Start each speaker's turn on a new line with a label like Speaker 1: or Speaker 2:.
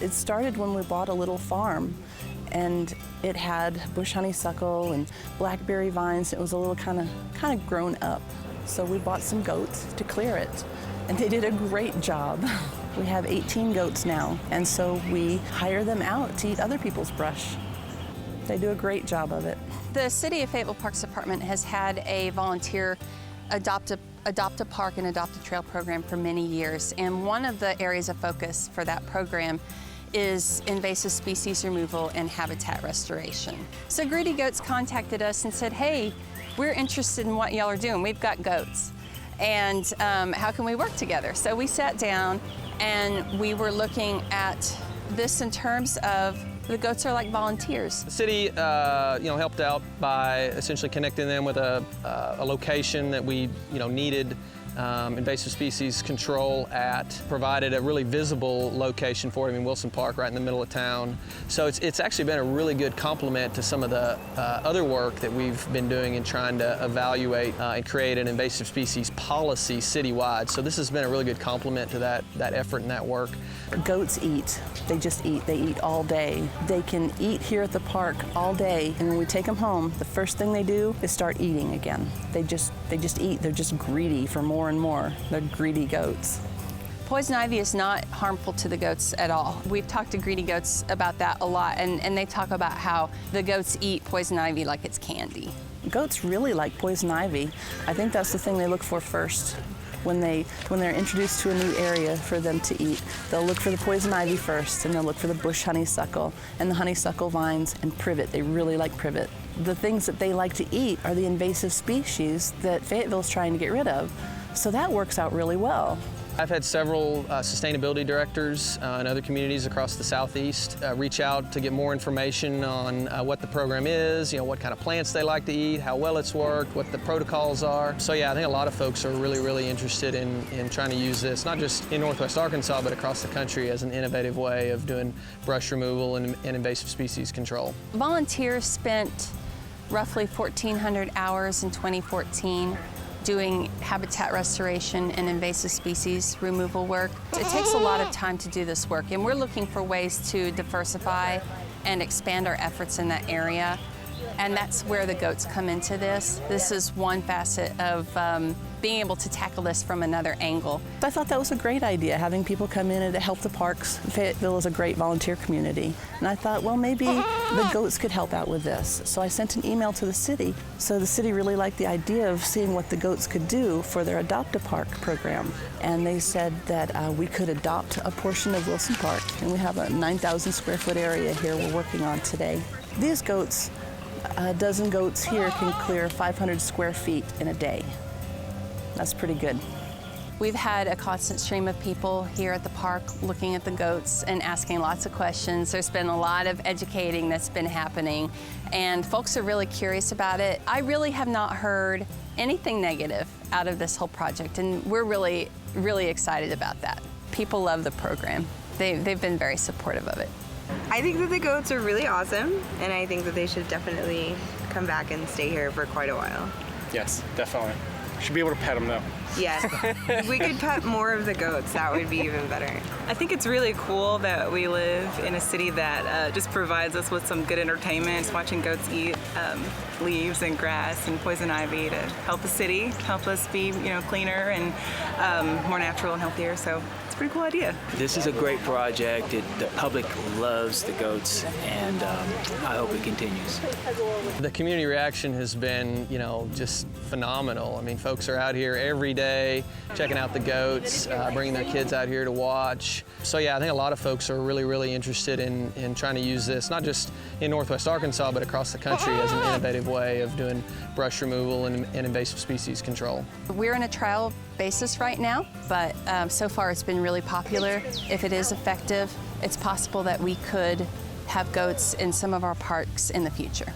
Speaker 1: It started when we bought a little farm, and it had bush honeysuckle and blackberry vines. It was a little kind of grown up. So we bought some goats to clear it, and they did a great job. We have 18 goats now, and so we hire them out to eat other people's brush. They do a great job of it.
Speaker 2: The City of Fayetteville Parks Department has had a volunteer adopt a park and adopt a trail program for many years, and one of the areas of focus for that program is invasive species removal and habitat restoration. So Greedy Goats contacted us and said, hey, we're interested in what y'all are doing. We've got goats, and how can we work together? So we sat down and we were looking at this in terms of the goats are like volunteers.
Speaker 3: The city helped out by essentially connecting them with a location that we needed invasive species control at, provided a really visible location for him in Wilson Park, right in the middle of town. So it's actually been a really good complement to some of the other work that we've been doing in trying to evaluate and create an invasive species policy citywide. So this has been a really good complement to that effort and that work.
Speaker 1: Goats eat. They just eat. They eat all day. They can eat here at the park all day, and when we take them home, the first thing they do is start eating again. They just eat. They're just greedy for more and more. They're greedy goats.
Speaker 2: Poison ivy is not harmful to the goats at all. We've talked to Greedy Goats about that a lot, and they talk about how the goats eat poison ivy like it's candy.
Speaker 1: Goats really like poison ivy. I think that's the thing they look for first. When they're introduced to a new area for them to eat, they'll look for the poison ivy first, and they'll look for the bush honeysuckle and the honeysuckle vines and privet. They really like privet. The things that they like to eat are the invasive species that Fayetteville's trying to get rid of. So that works out really well.
Speaker 3: I've had several sustainability directors in other communities across the Southeast reach out to get more information on what the program is, what kind of plants they like to eat, how well it's worked, what the protocols are. So yeah, I think a lot of folks are really interested in trying to use this, not just in Northwest Arkansas, but across the country as an innovative way of doing brush removal and invasive species control. Volunteers
Speaker 2: spent roughly 1,400 hours in 2014 doing habitat restoration and invasive species removal work. It takes a lot of time to do this work, and we're looking for ways to diversify and expand our efforts in that area. And that's where the goats come into this. This is one facet of being able to tackle this from another angle.
Speaker 1: I thought that was a great idea, having people come in and to help the parks. Fayetteville is a great volunteer community. And I thought, well, maybe the goats could help out with this. So I sent an email to the city. So the city really liked the idea of seeing what the goats could do for their Adopt a Park program. And they said that we could adopt a portion of Wilson Park. And we have a 9,000 square foot area here we're working on today. These goats, a dozen goats here can clear 500 square feet in a day. That's pretty good.
Speaker 2: We've had a constant stream of people here at the park looking at the goats and asking lots of questions. There's been a lot of educating that's been happening, and folks are really curious about it. I really have not heard anything negative out of this whole project, and we're really excited about that. People love the program. They've been very supportive of it.
Speaker 4: I think that the goats are really awesome, and I think that they should definitely come back and stay here for quite a while.
Speaker 5: Yes, definitely. Should be able to pet them though.
Speaker 4: Yes. If we could pet more of the goats, that would be even better.
Speaker 6: I think it's really cool that we live in a city that just provides us with some good entertainment, watching goats eat leaves and grass and poison ivy to help the city, help us be cleaner and more natural and healthier. So it's a pretty cool idea.
Speaker 7: This is a great project. The public loves the goats, and I hope it continues.
Speaker 3: The community reaction has been, just phenomenal. I mean, folks are out here every day checking out the goats, bringing their kids out here to watch. So yeah, I think a lot of folks are really interested in trying to use this, not just in Northwest Arkansas, but across the country as an innovative way of doing brush removal and invasive species control.
Speaker 2: We're in a trial basis right now, but so far it's been really popular. If it is effective, it's possible that we could have goats in some of our parks in the future.